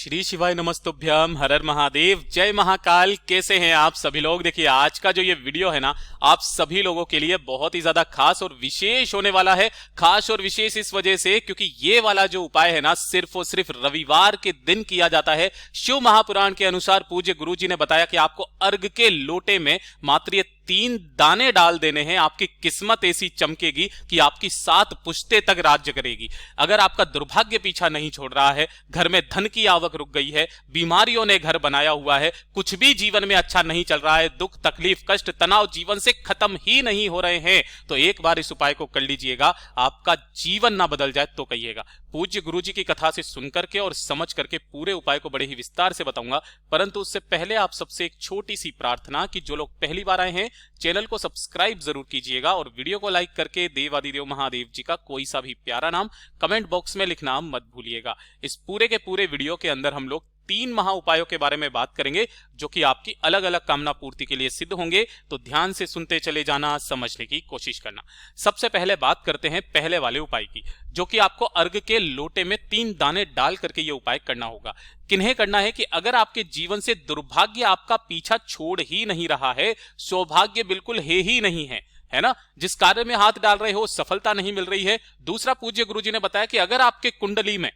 श्री शिवाय नमस्तुभ्यम, हर हर महादेव, जय महाकाल। कैसे हैं आप सभी लोग। देखिए आज का जो ये वीडियो है ना, आप सभी लोगों के लिए बहुत ही ज्यादा खास और विशेष होने वाला है। खास और विशेष इस वजह से क्योंकि ये वाला जो उपाय है ना, सिर्फ और सिर्फ रविवार के दिन किया जाता है। शिव महापुराण के अनुसार पूज्य गुरुजी ने बताया कि आपको अर्घ के लोटे में मात्र ये 3 दाने डाल देने हैं। आपकी किस्मत ऐसी चमकेगी कि आपकी 7 पुश्ते तक राज्य करेगी। अगर आपका दुर्भाग्य पीछा नहीं छोड़ रहा है, घर में धन की आवक रुक गई है, बीमारियों ने घर बनाया हुआ है, कुछ भी जीवन में अच्छा नहीं चल रहा है, दुख तकलीफ कष्ट तनाव जीवन से खत्म ही नहीं हो रहे हैं, तो एक बार इस उपाय को कर लीजिएगा। आपका जीवन ना बदल जाए तो कहिएगा। पूज्य गुरुजी की कथा से सुनकर के और समझ करके पूरे उपाय को बड़े ही विस्तार से बताऊंगा, परंतु उससे पहले आप सबसे एक छोटी सी प्रार्थना कि जो लोग पहली बार आए हैं चैनल को सब्सक्राइब जरूर कीजिएगा और वीडियो को लाइक करके देवादिदेव महादेव जी का कोई सा भी प्यारा नाम कमेंट बॉक्स में लिखना मत भूलिएगा। इस पूरे के पूरे वीडियो के अंदर हम लोग 3 महा उपायों के बारे में बात करेंगे जो कि आपकी अलग अलग कामना पूर्ति के लिए सिद्ध होंगे। तो ध्यान से सुनते चले जाना, समझने की कोशिश करना। सबसे पहले बात करते हैं पहले वाले उपाय की, जो कि आपको अर्घ के लोटे में 3 दाने डाल करके यह उपाय करना होगा। किन्हें करना है कि अगर आपके जीवन से दुर्भाग्य आपका पीछा छोड़ ही नहीं रहा है, सौभाग्य बिल्कुल है ही नहीं है ना, जिस कार्य में हाथ डाल रहे हो सफलता नहीं मिल रही है। दूसरा, पूज्य गुरुजी ने बताया कि अगर आपके कुंडली में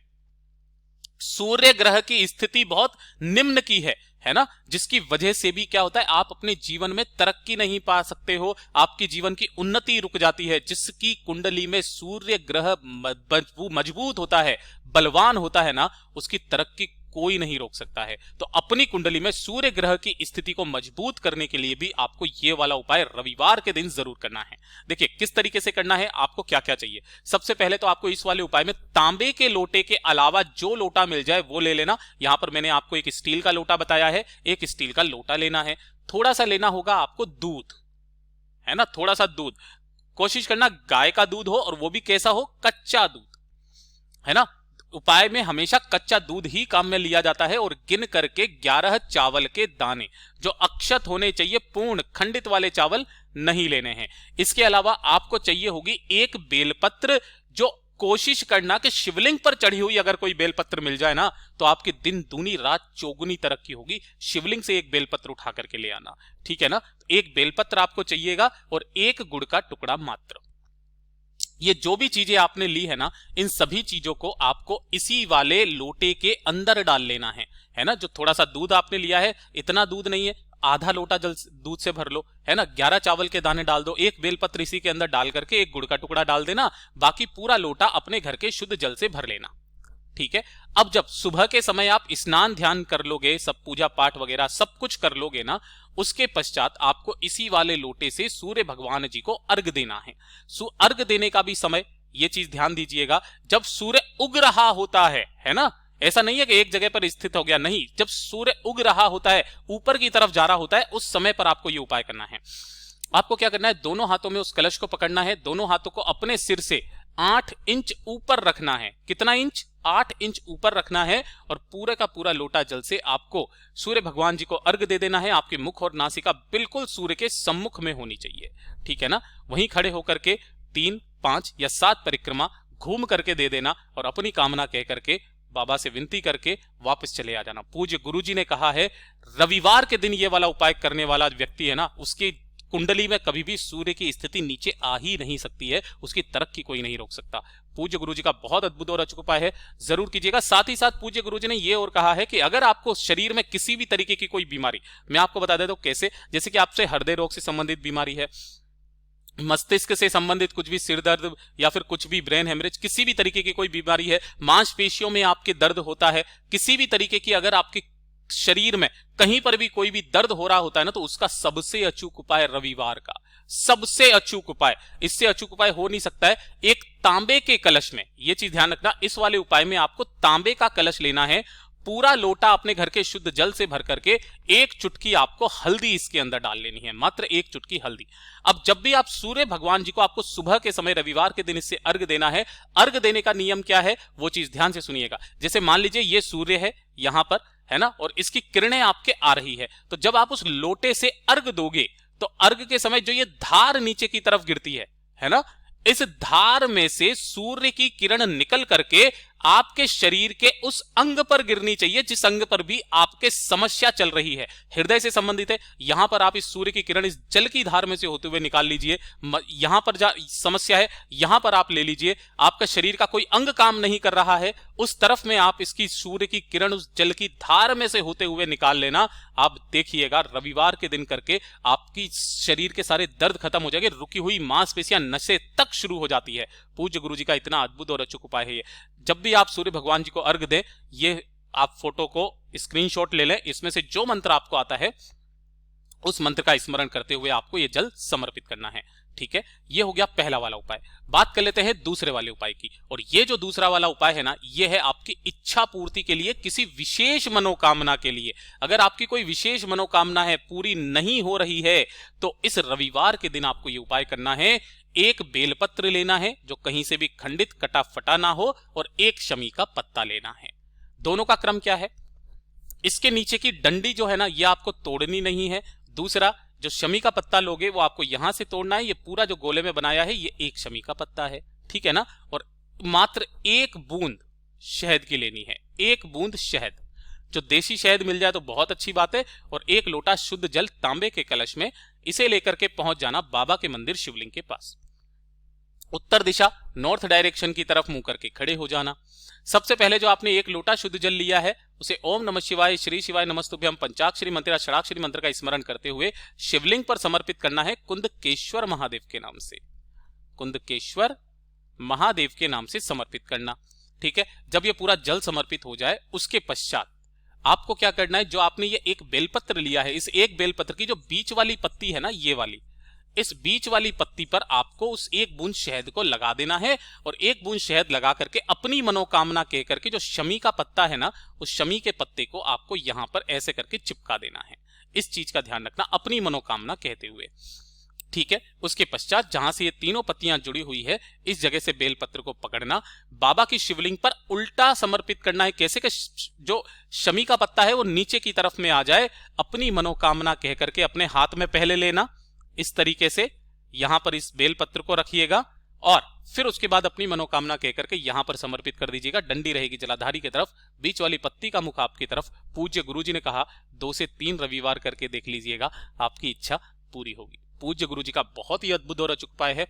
सूर्य ग्रह की स्थिति बहुत निम्न की है ना, जिसकी वजह से भी क्या होता है, आप अपने जीवन में तरक्की नहीं पा सकते हो, आपकी जीवन की उन्नति रुक जाती है। जिसकी कुंडली में सूर्य ग्रह मजबूत होता है, बलवान होता है ना, उसकी तरक्की कोई नहीं रोक सकता है। तो अपनी कुंडली में सूर्य ग्रह की स्थिति को मजबूत करने के लिए भी आपको यह वाला उपाय रविवार के दिन जरूर करना है। देखिए किस तरीके से करना है, आपको क्या क्या चाहिए। सबसे पहले तो आपको इस वाले उपाय में तांबे के लोटे के अलावा जो लोटा मिल जाए वो ले लेना। यहां पर मैंने आपको एक स्टील का लोटा बताया है, एक स्टील का लोटा लेना है। थोड़ा सा लेना होगा आपको दूध, है ना, थोड़ा सा दूध। कोशिश करना गाय का दूध हो और वो भी कैसा हो, कच्चा दूध, है ना। उपाय में हमेशा कच्चा दूध ही काम में लिया जाता है। और गिन करके 11 चावल के दाने जो अक्षत होने चाहिए, पूर्ण खंडित वाले चावल नहीं लेने हैं। इसके अलावा आपको चाहिए होगी एक बेलपत्र, जो कोशिश करना कि शिवलिंग पर चढ़ी हुई अगर कोई बेलपत्र मिल जाए ना, तो आपकी दिन दूनी रात चौगुनी तरक्की होगी। शिवलिंग से एक बेलपत्र उठा करके ले आना, ठीक है ना। एक बेलपत्र आपको चाहिएगा और एक गुड़ का टुकड़ा मात्र। ये जो भी चीजें आपने ली है ना, इन सभी चीजों को आपको इसी वाले लोटे के अंदर डाल लेना है ना। जो थोड़ा सा दूध आपने लिया है, इतना दूध नहीं है, आधा लोटा जल दूध से भर लो, है ना। 11 चावल के दाने डाल दो, एक बेलपत्र इसी के अंदर डाल करके एक गुड़ का टुकड़ा डाल देना, बाकी पूरा लोटा अपने घर के शुद्ध जल से भर लेना, ठीक है। अब जब सुबह के समय आप स्नान ध्यान कर लोगे, सब पूजा पाठ वगैरह सब कुछ कर लोगे ना, उसके पश्चात आपको इसी वाले लोटे से सूर्य भगवान जी को अर्घ देना है। अर्घ देने का भी समय, ये चीज ध्यान दीजिएगा, जब सूर्य उग रहा होता है ना। ऐसा नहीं है कि एक जगह पर स्थित हो गया, नहीं, जब सूर्य उग रहा होता है, ऊपर की तरफ जा रहा होता है, उस समय पर आपको यह उपाय करना है। आपको क्या करना है, दोनों हाथों में उस कलश को पकड़ना है, दोनों हाथों को अपने सिर से 8 इंच ऊपर रखना है। कितना इंच, 8 इंच ऊपर रखना है। और पूरे का पूरा लोटा जल से आपको सूर्य भगवान जी को अर्घ दे देना है। आपके मुख और नासिका बिल्कुल सूर्य के सम्मुख में होनी चाहिए, ठीक है ना। वहीं खड़े होकर के 3, 5 या 7 परिक्रमा घूम करके दे देना और अपनी कामना कह करके बाबा से विनती करके वापस चले आ जाना। पूज्य गुरुजी ने कहा है, रविवार के दिन ये वाला उपाय करने वाला व्यक्ति है ना, उसकी कुंडली में कभी भी सूर्य की स्थिति नीचे आ ही नहीं सकती है, उसकी तरक्की कोई नहीं रोक सकता। पूज्य गुरुजी का बहुत अद्भुत और अचूक उपाय है, जरूर कीजिएगा। साथ ही साथ पूज्य गुरुजी ने यह और कहा है कि अगर आपको शरीर में किसी भी तरीके की कोई बीमारी, मैं आपको बता देता हूं कैसे, जैसे कि आपसे हृदय रोग से संबंधित बीमारी है, मस्तिष्क से संबंधित कुछ भी सिर दर्द या फिर कुछ भी ब्रेन हेमरेज, किसी भी तरीके की कोई बीमारी है, मांसपेशियों में आपके दर्द होता है, किसी भी तरीके की अगर आपके शरीर में कहीं पर भी कोई भी दर्द हो रहा होता है ना, तो उसका सबसे अचूक उपाय रविवार का, सबसे अचूक उपाय, इससे अचूक उपाय हो नहीं सकता है। एक तांबे के कलश में, यह चीज ध्यान रखना, इस वाले उपाय में आपको तांबे का कलश लेना है, पूरा लोटा अपने घर के शुद्ध जल से भर करके एक चुटकी आपको हल्दी इसके अंदर डाल लेनी है, मात्र एक चुटकी हल्दी। अब जब भी आप सूर्य भगवान जी को, आपको सुबह के समय रविवार के दिन इससे अर्घ देना है। अर्घ देने का नियम क्या है वो चीज ध्यान से सुनिएगा। जैसे मान लीजिए ये सूर्य है यहां पर, है ना, और इसकी किरणें आपके आ रही है, तो जब आप उस लोटे से अर्घ दोगे तो अर्घ के समय जो ये धार नीचे की तरफ गिरती है ना, इस धार में से सूर्य की किरण निकल करके आपके शरीर के उस अंग पर गिरनी चाहिए जिस अंग पर भी आपके समस्या चल रही है। हृदय से संबंधित है, यहां पर आप इस सूर्य की किरण इस जल की धार में से होते हुए निकाल लीजिए। यहां पर समस्या है, यहां पर आप ले लीजिए। आपका शरीर का कोई अंग काम नहीं कर रहा है, उस तरफ में आप इसकी सूर्य की किरण उस जल की धार में से होते हुए निकाल लेना। आप देखिएगा रविवार के दिन करके आपकी शरीर के सारे दर्द खत्म हो जाएंगे, रुकी हुई मांसपेशियां नसें तक शुरू हो जाती है। पूज्य गुरु जी का इतना अद्भुत और अचूक उपाय है ये। जब भी आप सूर्य भगवान जी को अर्घ दें, ये आप फोटो को स्क्रीनशॉट ले लें, इसमें से जो मंत्र आपको आता है उस मंत्र का स्मरण करते हुए आपको यह जल समर्पित करना है। ठीक है, ये हो गया पहला वाला उपाय। बात कर लेते हैं दूसरे वाले उपाय की। और ये जो दूसरा वाला उपाय है ना, ये है आपकी इच्छा पूर्ति के लिए, किसी विशेष मनोकामना के लिए। अगर आपकी कोई विशेष मनोकामना है, पूरी नहीं हो रही है, तो इस रविवार के दिन आपको ये उपाय करना है। एक बेलपत्र लेना है जो कहीं से भी खंडित कटा फटा ना हो, और एक शमी का पत्ता लेना है। दोनों का क्रम क्या है? इसके नीचे की डंडी जो है ना, ये आपको तोड़नी नहीं है। दूसरा, जो शमी का पत्ता लोगे वो आपको यहां से तोड़ना है। ये पूरा जो गोले में बनाया है ये एक शमी का पत्ता है, ठीक है ना। और मात्र एक बूंद शहद की लेनी है, एक बूंद शहद। जो देशी शहद मिल जाए तो बहुत अच्छी बात है। और एक लोटा शुद्ध जल तांबे के कलश में, इसे लेकर के पहुंच जाना बाबा के मंदिर शिवलिंग के पास। उत्तर दिशा नॉर्थ डायरेक्शन की तरफ मुंह करके खड़े हो जाना। सबसे पहले जो आपने एक लोटा शुद्ध जल लिया है, उसे ओम नमः शिवाय, श्री शिवाय नमस्तुभ्यम पंचाक्षरी मंत्र या षडाक्षरी मंत्र का स्मरण करते हुए शिवलिंग पर समर्पित करना है कुंदकेश्वर महादेव के नाम से। कुंदकेश्वर महादेव के नाम से समर्पित करना, ठीक है। जब ये पूरा जल समर्पित हो जाए, उसके पश्चात आपको क्या करना है, जो आपने ये एक बेलपत्र लिया है, इस एक बेलपत्र की जो बीच वाली पत्ती है ना, ये वाली, इस बीच वाली पत्ती पर आपको उस एक बूंद शहद को लगा देना है। और एक बूंद शहद लगा करके अपनी मनोकामना कह करके, जो शमी का पत्ता है ना, उस शमी के पत्ते को आपको यहां पर ऐसे करके चिपका देना है। इस चीज का ध्यान रखना, अपनी मनोकामना कहते हुए, ठीक है। उसके पश्चात जहां से ये तीनों पत्तियां जुड़ी हुई है, इस जगह से बेलपत्र को पकड़ना, बाबा की शिवलिंग पर उल्टा समर्पित करना है। कैसे कि जो शमी का पत्ता है वो नीचे की तरफ में आ जाए। अपनी मनोकामना कह करके अपने हाथ में पहले लेना, इस तरीके से यहां पर इस बेलपत्र को रखिएगा, और फिर उसके बाद अपनी मनोकामना कहकर के यहां पर समर्पित कर दीजिएगा। डंडी रहेगी जलाधारी की तरफ, बीच वाली पत्ती का मुख आपकी तरफ। पूज्य गुरुजी ने कहा 2 से 3 रविवार करके देख लीजिएगा, आपकी इच्छा पूरी होगी। पूज्य गुरुजी का बहुत ही अद्भुत और अचूक उपाय है,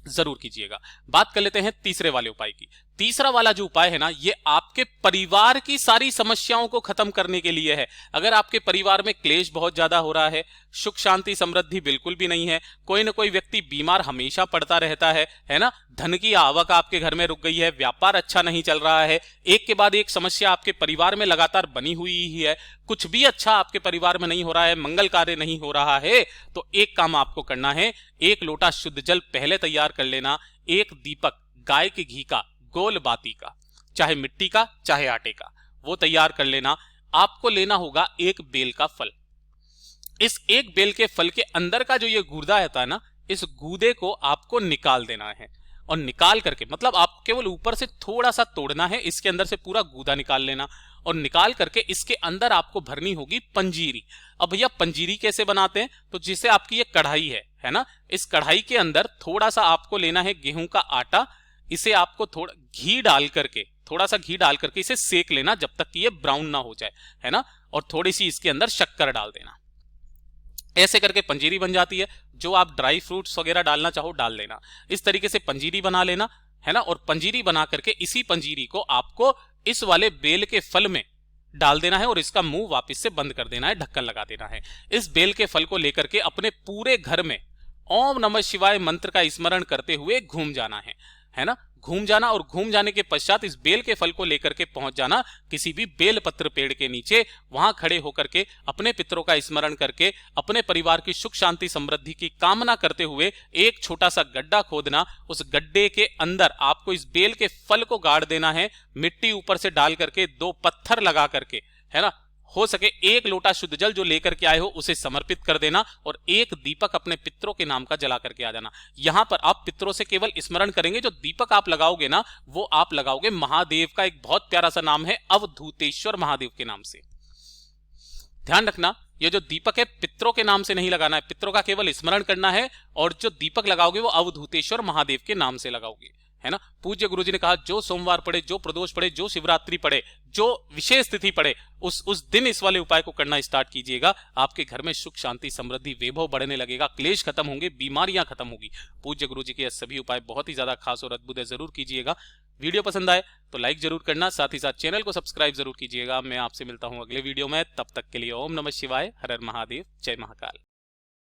जरूर कीजिएगा। बात कर लेते हैं तीसरे वाले उपाय की। तीसरा वाला जो उपाय है ना, ये आपके परिवार की सारी समस्याओं को खत्म करने के लिए है। अगर आपके परिवार में क्लेश बहुत ज्यादा हो रहा है, सुख शांति समृद्धि बिल्कुल भी नहीं है, कोई ना कोई व्यक्ति बीमार हमेशा पड़ता रहता है ना, धन की आवक आपके घर में रुक गई है, व्यापार अच्छा नहीं चल रहा है, एक के बाद एक समस्या आपके परिवार में लगातार बनी हुई ही है, कुछ भी अच्छा आपके परिवार में नहीं हो रहा है, मंगल कार्य नहीं हो रहा है, तो एक काम आपको करना है। एक लोटा शुद्ध जल पहले तैयार कर लेना। एक दीपक गाय के घी का, गोल बाती का, चाहे मिट्टी का चाहे आटे का, वो तैयार कर लेना। आपको लेना होगा एक बेल का फल। इस एक बेल के फल के अंदर का जो ये गूदा होता है ना, इस गूदे को आपको निकाल देना है। और निकाल करके, मतलब आप केवल ऊपर से थोड़ा सा तोड़ना है, इसके अंदर से पूरा गूदा निकाल लेना। और निकाल करके इसके अंदर आपको भरनी होगी पंजीरी। अब भैया पंजीरी कैसे बनाते हैं, तो जिसे आपकी ये कढ़ाई है ना, इस कढ़ाई के अंदर थोड़ा सा आपको लेना है गेहूं का आटा। इसे आपको थोड़ा घी डाल करके, थोड़ा सा घी डाल करके इसे सेक लेना जब तक कि ये ब्राउन ना हो जाए, है ना। और थोड़ी सी इसके अंदर शक्कर डाल देना। ऐसे करके पंजीरी बन जाती है। जो आप ड्राई फ्रूट्स वगैरह डालना चाहो डाल लेना। इस तरीके से पंजीरी बना लेना, है ना। और पंजीरी बना करके इसी पंजीरी को आपको इस वाले बेल के फल में डाल देना है, और इसका मुंह वापस से बंद कर देना है, ढक्कन लगा देना है। इस बेल के फल को लेकर के अपने पूरे घर में ओम नमः शिवाय मंत्र का स्मरण करते हुए घूम जाना है ना। घूम जाना, और घूम जाने के पश्चात इस बेल के फल को लेकर के पहुंच जाना किसी भी बेल पत्र पेड़ के नीचे। वहां खड़े होकर के अपने पितरों का स्मरण करके अपने परिवार की सुख शांति समृद्धि की कामना करते हुए एक छोटा सा गड्ढा खोदना। उस गड्ढे के अंदर आपको इस बेल के फल को गाड़ देना है, मिट्टी ऊपर से डाल करके 2 पत्थर लगा करके, है ना। हो सके एक लोटा शुद्ध जल जो लेकर के आए हो उसे समर्पित कर देना, और एक दीपक अपने पितरों के नाम का जला करके आ जाना। यहां पर आप पितरों से केवल स्मरण करेंगे। जो दीपक आप लगाओगे ना, वो आप लगाओगे महादेव का एक बहुत प्यारा सा नाम है, अवधूतेश्वर महादेव के नाम से। ध्यान रखना, ये जो दीपक है पितरों के नाम से नहीं लगाना है, पितरों का केवल स्मरण करना है। और जो दीपक लगाओगे वो अवधूतेश्वर महादेव के नाम से लगाओगे, है ना। पूज्य गुरुजी ने कहा जो सोमवार पड़े, जो प्रदोष पड़े, जो शिवरात्रि पड़े, जो विशेष तिथि पड़े, उस दिन इस वाले उपाय को करना स्टार्ट कीजिएगा। आपके घर में सुख शांति समृद्धि वैभव बढ़ने लगेगा, क्लेश खत्म होंगे, बीमारियां खत्म होगी। पूज्य गुरुजी के सभी उपाय बहुत ही ज्यादा खास और अद्भुत है, जरूर कीजिएगा। वीडियो पसंद आए तो लाइक जरूर करना, साथ ही साथ चैनल को सब्सक्राइब जरूर कीजिएगा। मैं आपसे मिलता हूं अगले वीडियो में, तब तक के लिए ओम नमः शिवाय, हर हर महादेव, जय महाकाल।